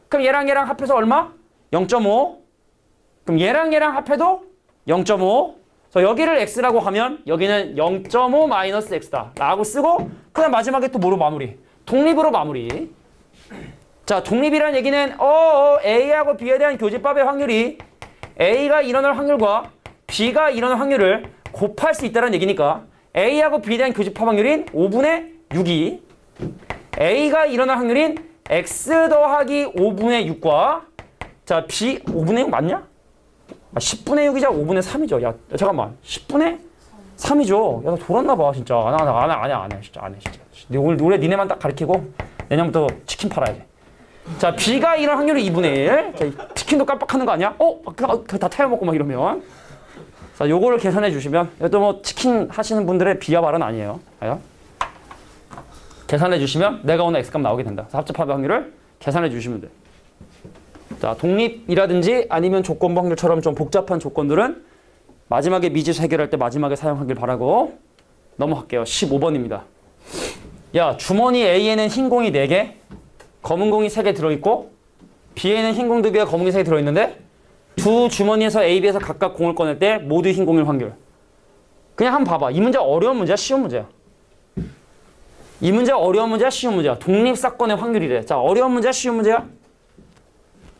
A: 그럼 얘랑 합해서 얼마? 0.5. 그럼 얘랑 합해도 0.5. 그래서 여기를 x라고 하면 여기는 0.5 마이너스 x다 라고 쓰고 그 다음 마지막에 또 뭐로 마무리? 독립으로 마무리. 자 독립이라는 얘기는 A하고 B에 대한 교집합의 확률이 A가 일어날 확률과 B가 일어날 확률을 곱할 수 있다는 얘기니까 A하고 B에 대한 교집합 확률인 5분의 6이 A가 일어날 확률인 X 더하기 5분의 6과 자 B 5분의 6 맞냐? 10분의 6이자 5분의 3이죠. 야 잠깐만 10분의 3이죠. 야 너 돌았나 봐 진짜. 안 해 진짜 안 해 진짜. 올해 니네만 딱 가르치고 내년부터 치킨 팔아야 돼. 자 B가 일어날 확률이 2분의 1. 자, 치킨도 깜빡하는 거 아니야? 다 태워먹고 막 이러면. 자 요거를 계산해 주시면 이것도 뭐 치킨 하시는 분들의 비하 발언 아니에요. 계산해 주시면 내가 오늘 X값 나오게 된다. 그래서 합집합의 확률을 계산해 주시면 돼. 자, 독립이라든지 아니면 조건부 확률처럼 좀 복잡한 조건들은 마지막에 미지수 해결할 때 마지막에 사용하길 바라고 넘어갈게요. 15번입니다. 야, 주머니 A에는 흰 공이 4개, 검은 공이 3개 들어있고 B에는 흰 공 2개와 검은 공이 3개 들어있는데 두 주머니에서 A, B에서 각각 공을 꺼낼 때 모두 흰 공일 확률. 그냥 한번 봐봐. 이 문제 어려운 문제야? 쉬운 문제야? 이 문제 어려운 문제야? 쉬운 문제야? 독립사건의 확률이래. 자, 어려운 문제야? 쉬운 문제야?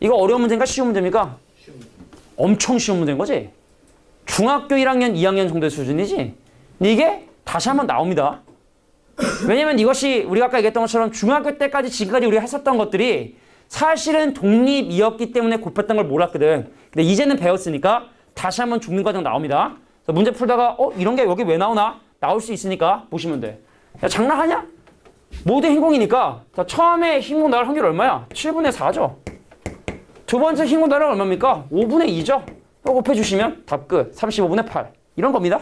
A: 이거 어려운 문제인가? 쉬운 문제입니까? 엄청 쉬운 문제인 거지? 중학교 1학년, 2학년 정도의 수준이지? 근데 이게 다시 한번 나옵니다. 왜냐면 이것이 우리가 아까 얘기했던 것처럼 중학교 때까지 지금까지 우리가 했었던 것들이 사실은 독립이었기 때문에 곱했던 걸 몰랐거든. 근데 이제는 배웠으니까 다시 한번 죽는 과정 나옵니다. 그래서 문제 풀다가 이런 게 여기 왜 나오나? 나올 수 있으니까 보시면 돼. 야 장난하냐? 모두 흰공이니까 자, 처음에 흰공 나올 확률 얼마야? 7분의 4죠. 두 번째 흰공 나올 얼마입니까? 5분의 2죠. 이거 곱해주시면 답 끝. 35분의 8. 이런 겁니다.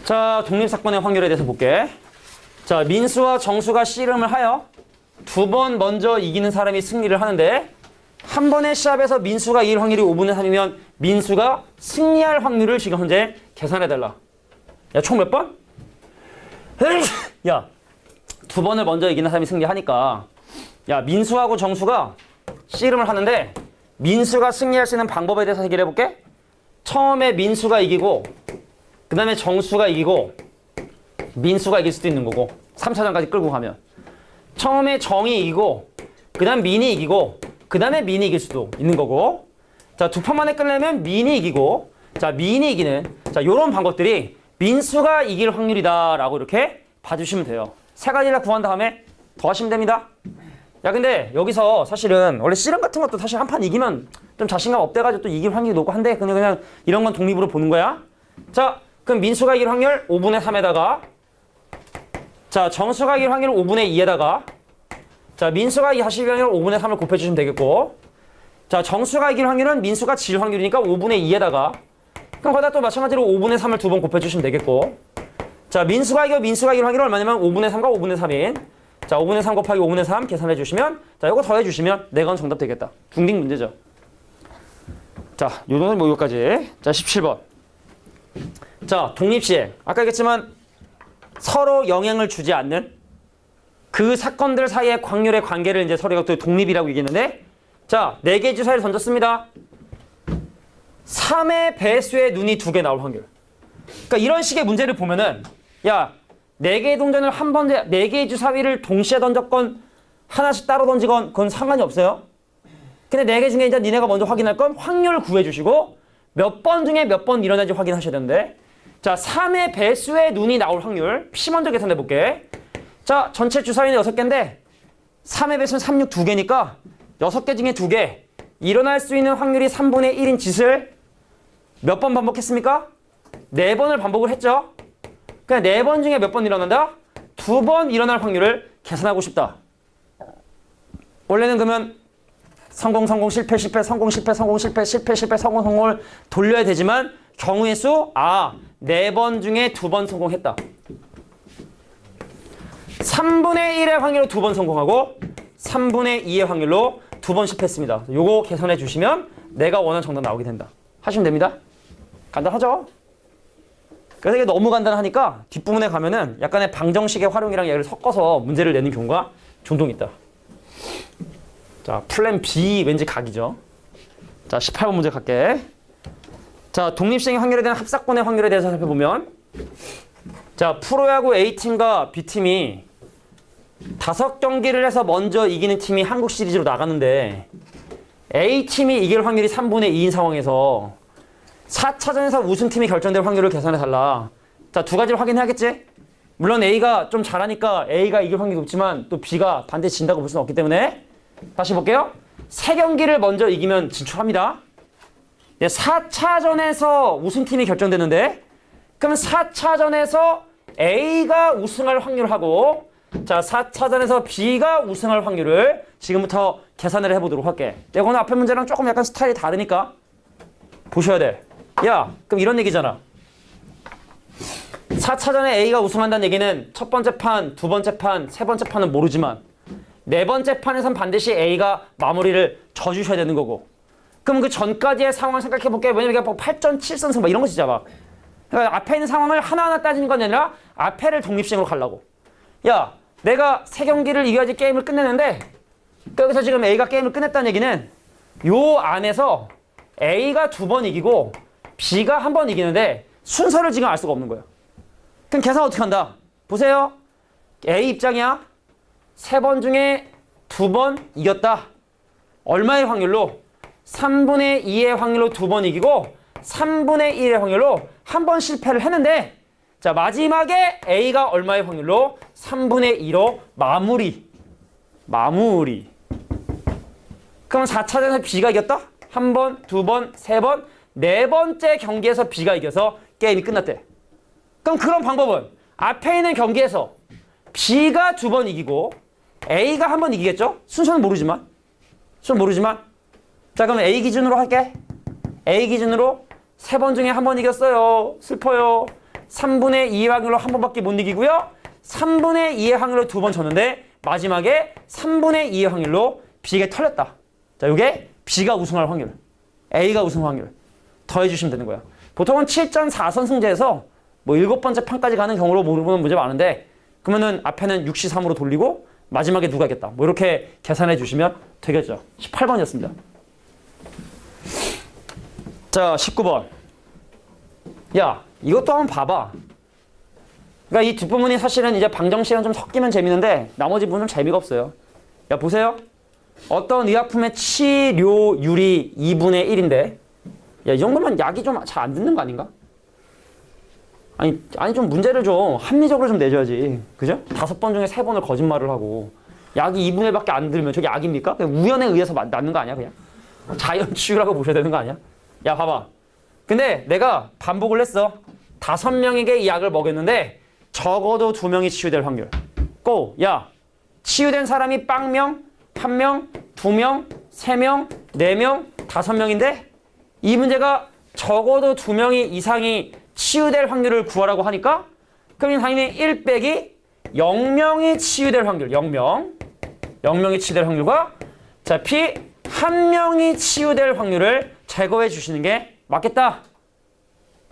A: 자, 독립사건의 확률에 대해서 볼게. 자, 민수와 정수가 씨름을 하여 2번 먼저 이기는 사람이 승리를 하는데 한 번의 시합에서 민수가 이길 확률이 5분의 3이면 민수가 승리할 확률을 지금 현재 계산해달라. 야, 총 몇 번? 야, 2번을 먼저 이기는 사람이 승리하니까 야, 민수하고 정수가 씨름을 하는데 민수가 승리할 수 있는 방법에 대해서 해결해 볼게. 처음에 민수가 이기고 그 다음에 정수가 이기고 민수가 이길 수도 있는 거고 3차전까지 끌고 가면 처음에 정이 이기고 그 다음 민이 이기고 그 다음에 민이 이길 수도 있는 거고 자, 두 판 만에 끝내면 민이 이기고 자, 민이 이기는 자, 요런 방법들이 민수가 이길 확률이다 라고 이렇게 봐주시면 돼요. 세 가지를 구한 다음에 더 하시면 됩니다. 야, 근데 여기서 사실은 원래 씨름 같은 것도 사실 한 판 이기면 좀 자신감 업돼가지고 또 이길 확률이 높고 한데 그냥 이런 건 독립으로 보는 거야. 자, 그럼 민수가 이길 확률 5분의 3에다가 자, 정수가 이길 확률 5분의 2에다가 자, 민수가 이길 확률 5분의 3을 곱해주시면 되겠고 자, 정수가 이길 확률은 민수가 질 확률이니까 5분의 2에다가 그럼 거기다 또 마찬가지로 5분의 3을 두 번 곱해주시면 되겠고. 자, 민수가 이겨 민수가 이길 확률은 얼마냐면 5분의 3과 5분의 3인. 자, 5분의 3 곱하기 5분의 3 계산해 주시면, 자, 이거 더해 주시면 4건 정답 되겠다. 중딩 문제죠. 자, 요 정도는 뭐 여기까지. 자, 17번. 자, 독립시행. 아까 얘기했지만 서로 영향을 주지 않는 그 사건들 사이의 확률의 관계를 이제 서로가 또 독립이라고 얘기했는데, 자, 4개 주사위를 던졌습니다. 3의 배수의 눈이 2개 나올 확률. 그러니까 이런 식의 문제를 보면은, 야, 4개의 동전을 한 번에 4개의 주사위를 동시에 던졌건 하나씩 따로 던지건 그건 상관이 없어요. 근데 4개 중에 이제 니네가 먼저 확인할 건 확률 구해주시고 몇 번 중에 몇 번 일어나는지 확인하셔야 되는데, 자, 3의 배수의 눈이 나올 확률 피 먼저 계산해 볼게. 자, 전체 주사위는 6개인데 3의 배수는 3, 6 2개니까 6개 중에 2개 일어날 수 있는 확률이 3분의 1인 짓을 몇 번 반복했습니까? 4번을 반복을 했죠. 그냥 4번 중에 몇 번 일어난다? 2번 일어날 확률을 계산하고 싶다. 원래는 그러면 성공, 성공, 실패, 실패, 성공, 실패, 성공, 실패, 실패, 실패, 성공, 성공을 돌려야 되지만 경우의 수, 4번 중에 2번 성공했다. 3분의 1의 확률로 2번 성공하고 3분의 2의 확률로 2번 실패했습니다. 요거 계산해 주시면 내가 원하는 정답 나오게 된다. 하시면 됩니다. 간단하죠? 그래서 이게 너무 간단하니까 뒷부분에 가면은 약간의 방정식의 활용이랑 얘를 섞어서 문제를 내는 경우가 종종 있다. 자, 플랜 B 왠지 각이죠. 자, 18번 문제 갈게. 자, 독립시행 확률에 대한 합사건의 확률에 대해서 살펴보면, 자, 프로야구 A팀과 B팀이 5경기를 해서 먼저 이기는 팀이 한국 시리즈로 나가는데 A팀이 이길 확률이 3분의 2인 상황에서 4차전에서 우승팀이 결정될 확률을 계산해달라. 자, 두 가지를 확인해야겠지? 물론 A가 좀 잘하니까 A가 이길 확률이 높지만 또 B가 반드시 진다고 볼 수는 없기 때문에 다시 볼게요. 3경기를 먼저 이기면 진출합니다. 4차전에서 우승팀이 결정되는데, 그러면 4차전에서 A가 우승할 확률하고, 자, 4차전에서 B가 우승할 확률을 지금부터 계산을 해보도록 할게. 이거는 앞에 문제랑 조금 약간 스타일이 다르니까 보셔야 돼. 야, 그럼 이런 얘기잖아. 4차전에 A가 우승한다는 얘기는 첫 번째 판, 두 번째 판, 세 번째 판은 모르지만 네 번째 판에선 반드시 A가 마무리를 져주셔야 되는 거고, 그럼 그 전까지의 상황을 생각해 볼게. 왜냐면 이게 8전 7선승 막 이런 거 진짜 막. 그러니까 앞에 있는 상황을 하나하나 따지는 건 아니라 앞에를 독립시행으로 가려고. 야, 내가 3경기를 이겨야지 게임을 끝내는데, 여기서 지금 A가 게임을 끝냈다는 얘기는 요 안에서 A가 2번 이기고 B가 1번 이기는데 순서를 지금 알 수가 없는 거예요. 그럼 계산 어떻게 한다? 보세요. A 입장이야. 3번 중에 2번 이겼다. 얼마의 확률로? 3분의 2의 확률로 2번 이기고 3분의 1의 확률로 1번 실패를 했는데, 자, 마지막에 A가 얼마의 확률로? 3분의 2로 마무리. 그럼 4차전에서 B가 이겼다? 1번, 2번, 3번, 4번째 경기에서 B가 이겨서 게임이 끝났대. 그럼 그런 방법은 앞에 있는 경기에서 B가 2번 이기고 A가 1번 이기겠죠? 순서는 모르지만. 자, 그럼 A 기준으로 할게. A 기준으로 3번 중에 1번 이겼어요. 슬퍼요. 3분의 2의 확률로 1번밖에 못 이기고요. 3분의 2의 확률로 2번 졌는데 마지막에 3분의 2의 확률로 B가 털렸다. 자, 이게 B가 우승할 확률, A가 우승 확률 더해주시면 되는 거야. 보통은 7전 4선승제에서 뭐 7번째 판까지 가는 경우로 모르는 문제 많은데, 그러면은 앞에는 6시 3으로 돌리고 마지막에 누가 이겼다. 뭐 이렇게 계산해 주시면 되겠죠. 18번이었습니다. 자, 19번. 야, 이것도 한번 봐봐. 그러니까 이 뒷부분이 사실은 이제 방정식이랑 좀 섞이면 재밌는데 나머지 부분은 재미가 없어요. 야, 보세요. 어떤 의약품의 치료율이 2분의 1인데, 야, 이 정도면 약이 좀 잘 안 듣는 거 아닌가? 아니 좀 문제를 좀 합리적으로 좀 내줘야지. 그죠? 5번 중에 3번을 거짓말을 하고 약이 2분의 1밖에 안 들면 저게 약입니까? 그냥 우연에 의해서 낫는 거 아니야, 그냥? 자연치유라고 보셔야 되는 거 아니야? 야, 봐봐. 근데 내가 반복을 했어. 5명에게 이 약을 먹였는데 적어도 2명이 치유될 확률. 고! 야, 치유된 사람이 빵명, 1명, 2명, 3명, 4명, 5명인데 이 문제가 적어도 2명이 이상이 치유될 확률을 구하라고 하니까 그럼 당연히 1 빼기 0명이 치유될 확률 0명이 치유될 확률과 자 P 1명이 치유될 확률을 제거해 주시는 게 맞겠다.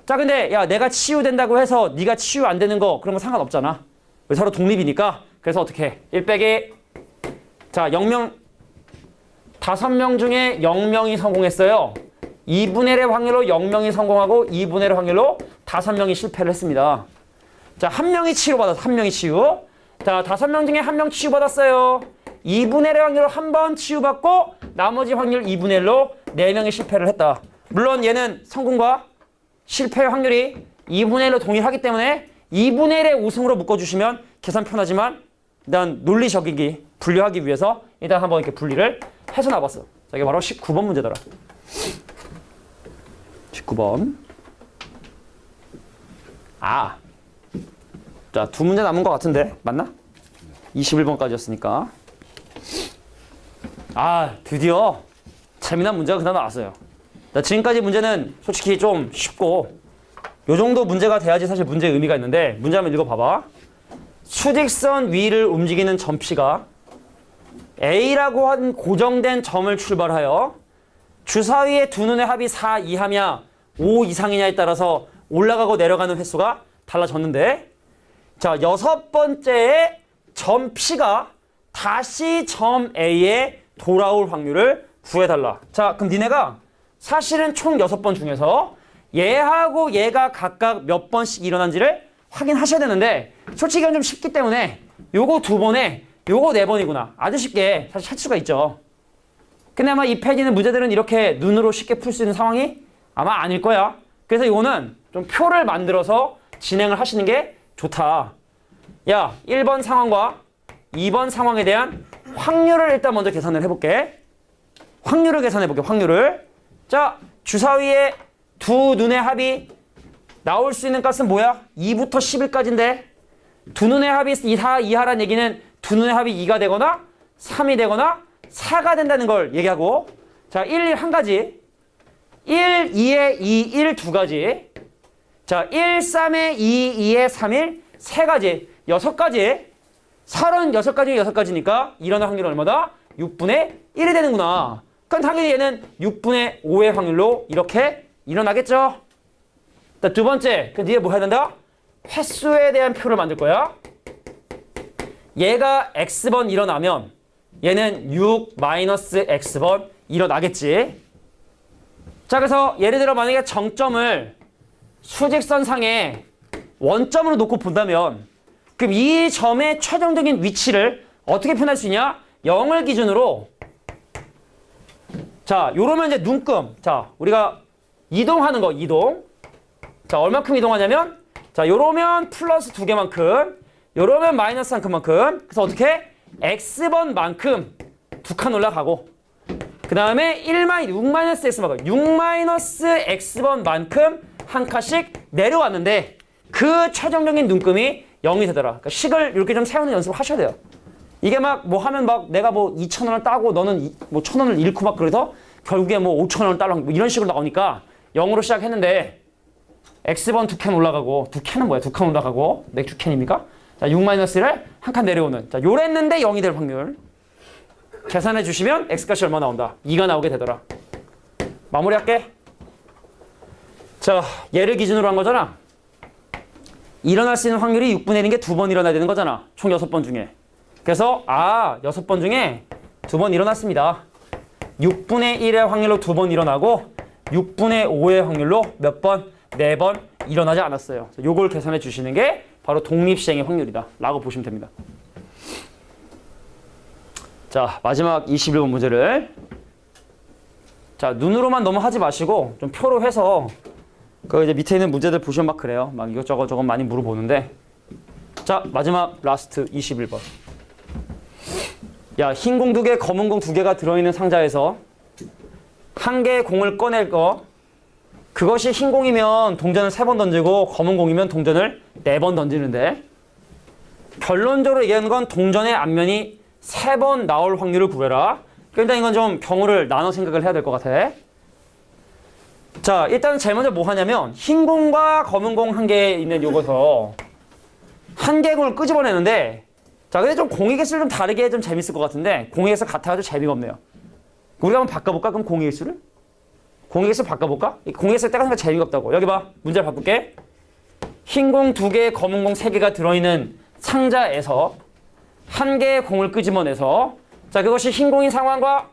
A: 자 근데 야 내가 치유된다고 해서 네가 치유 안 되는 거 그런 거 상관없잖아. 서로 독립이니까. 그래서 어떻게 해? 1 빼기 자 0명 5명 중에 0명이 성공했어요. 2분의 1의 확률로 0명이 성공하고 2분의 1의 확률로 5명이 실패를 했습니다. 자, 1명이 치유받았어. 1명이 치유. 자, 5명 중에 1명 치유받았어요. 2분의 1의 확률로 한 번 치유받고 나머지 확률 2분의 1로 4명이 실패를 했다. 물론 얘는 성공과 실패의 확률이 2분의 1로 동일하기 때문에 2분의 1의 우승으로 묶어주시면 계산 편하지만 일단 논리적이기 분류하기 위해서 일단 한번 이렇게 분리를 해서 나봤어. 자, 이게 바로 19번 문제더라. 19번. 아. 자, 2문제 남은 것 같은데. 맞나? 21번까지였으니까. 아, 드디어 재미난 문제가 그나마 나왔어요. 자, 지금까지 문제는 솔직히 좀 쉽고 요 정도 문제가 돼야지 사실 문제의 의미가 있는데 문제 한번 읽어봐봐. 수직선 위를 움직이는 점P가 A라고 한 고정된 점을 출발하여 주사위의 두 눈의 합이 4 이하냐 5 이상이냐에 따라서 올라가고 내려가는 횟수가 달라졌는데 자, 6번째에 점 P가 다시 점 A에 돌아올 확률을 구해달라. 자, 그럼 니네가 사실은 총 6번 중에서 얘하고 얘가 각각 몇 번씩 일어난지를 확인하셔야 되는데 솔직히 이건 좀 쉽기 때문에 요거 2번에 요거 4번이구나. 아주 쉽게 사실 찾을 수가 있죠. 근데 아마 이 패지는 문제들은 이렇게 눈으로 쉽게 풀 수 있는 상황이 아마 아닐 거야. 그래서 이거는 좀 표를 만들어서 진행을 하시는 게 좋다. 야, 1번 상황과 2번 상황에 대한 확률을 일단 먼저 계산을 해볼게. 확률을 계산해볼게. 확률을. 자, 주사위에 두 눈의 합이 나올 수 있는 값은 뭐야? 2부터 11까지인데 두 눈의 합이 4 이하란 얘기는 두 눈의 합이 2가 되거나 3이 되거나 4가 된다는 걸 얘기하고 자, 1, 1 한 가지 1, 2에 2, 1 두 가지 자, 1, 3에 2, 2에 3, 1 세 가지 6가지 36가지 6가지니까 일어날 확률은 얼마다? 6분의 1이 되는구나. 그럼 당연히 얘는 6분의 5의 확률로 이렇게 일어나겠죠? 두 번째, 그 뒤에 뭐 해야 된다? 횟수에 대한 표를 만들 거야. 얘가 x번 일어나면 얘는 6 마이너스 x번 일어나겠지. 자, 그래서 예를 들어 만약에 정점을 수직선상에 원점으로 놓고 본다면 그럼 이 점의 최종적인 위치를 어떻게 표현할 수 있냐? 0을 기준으로 자, 요러면 이제 눈금. 자, 우리가 이동하는 거, 이동. 자, 얼마큼 이동하냐면 자, 요러면 플러스 2개만큼 요러면 마이너스 1큼만큼 그래서 어떻게? x번만큼 2칸 올라가고 그 다음에 6 마이너스 x만큼 6 마이너스 x번만큼 한 칸씩 내려왔는데 그 최종적인 눈금이 0이 되더라. 그러니까 식을 이렇게 좀 세우는 연습을 하셔야 돼요. 이게 막 뭐 하면 막 내가 뭐 2,000원을 따고 너는 뭐 1,000원을 잃고 막 그래서 결국에 뭐 5,000원을 따라 뭐 이런 식으로 나오니까 0으로 시작했는데 x번 2칸 올라가고 2칸은 뭐야? 2칸 올라가고 맥주 캔입니까? 자, 6-1을 한 칸 내려오는 자, 요랬는데 0이 될 확률 계산해 주시면 x값이 얼마 나온다? 2가 나오게 되더라. 마무리할게. 자, 얘를 기준으로 한 거잖아. 일어날 수 있는 확률이 6분의 1인 게 2번 일어나야 되는 거잖아. 총 6번 중에. 그래서 6번 중에 2번 일어났습니다. 6분의 1의 확률로 2번 일어나고 6분의 5의 확률로 몇 번? 4번 일어나지 않았어요. 요걸 계산해 주시는 게 바로 독립시행의 확률이다 라고 보시면 됩니다. 자, 마지막 21번 문제를 자, 눈으로만 너무 하지 마시고 좀 표로 해서 그 이제 밑에 있는 문제들 보시면 막 그래요. 막 이것저것 저것 많이 물어보는데 자, 마지막 라스트 21번. 야, 흰 공 2개, 검은 공 2개가 들어있는 상자에서 한 개의 공을 꺼낼 거 그것이 흰 공이면 동전을 3번 던지고 검은 공이면 동전을 4번 던지는데 결론적으로 얘기하는 건 동전의 앞면이 3번 나올 확률을 구해라. 일단 이건 좀 경우를 나눠 생각을 해야 될 것 같아. 자, 일단 제일 먼저 뭐 하냐면 흰 공과 검은 공 한 개 있는 요거서 한 개의 공을 끄집어내는데 자, 근데 좀 공의 개수를 좀 다르게 좀 재밌을 것 같은데 공의 개수 같아가지고 재미가 없네요. 우리가 한번 바꿔볼까? 그럼 공의 개수를? 공의 개수 바꿔볼까? 공의 개수 때가 생각 재미가 없다고. 여기 봐. 문제를 바꿀게. 흰 공 2개, 검은 공 3개가 들어있는 상자에서 한 개의 공을 끄집어내서 자, 그것이 흰 공인 상황과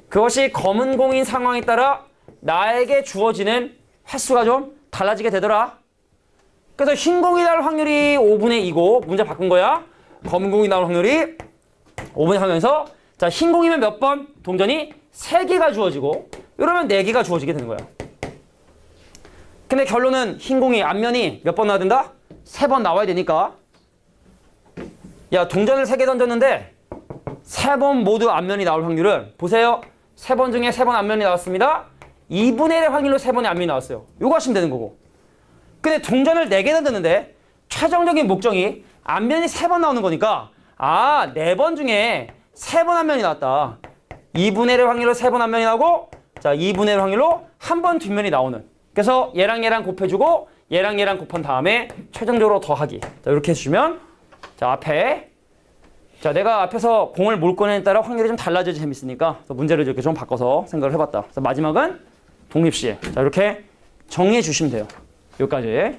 A: 그것이 검은 공인 상황에 따라 나에게 주어지는 횟수가 좀 달라지게 되더라. 그래서 흰 공이 나올 확률이 5분의 2고 문제 바꾼 거야. 검은 공이 나올 확률이 5분의 3에서 자, 흰 공이면 몇 번? 동전이 3개가 주어지고 이러면 4개가 주어지게 되는 거야. 근데 결론은 흰 공이 앞면이 몇 번 나와야 된다? 3번 나와야 되니까 야, 동전을 3개 던졌는데 3번 모두 앞면이 나올 확률은 보세요. 3번 중에 3번 앞면이 나왔습니다. 2분의 1의 확률로 3번의 앞면이 나왔어요. 요거 하시면 되는 거고. 근데 동전을 4개 던졌는데 최종적인 목적이 앞면이 3번 나오는 거니까 아, 4번 중에 3번 앞면이 나왔다. 2분의 1의 확률로 3번 앞면이 나오고 자, 2분의 1 확률로 한 번 뒷면이 나오는. 그래서 얘랑 얘랑 곱해주고 얘랑 얘랑 곱한 다음에 최종적으로 더하기. 자, 이렇게 해주시면 자, 앞에 자, 내가 앞에서 공을 몰 거냐에 따라 확률이 좀 달라져야지 재밌으니까 문제를 이렇게 좀 바꿔서 생각을 해봤다. 그래서 마지막은 독립시. 자, 이렇게 정리해 주시면 돼요. 여기까지.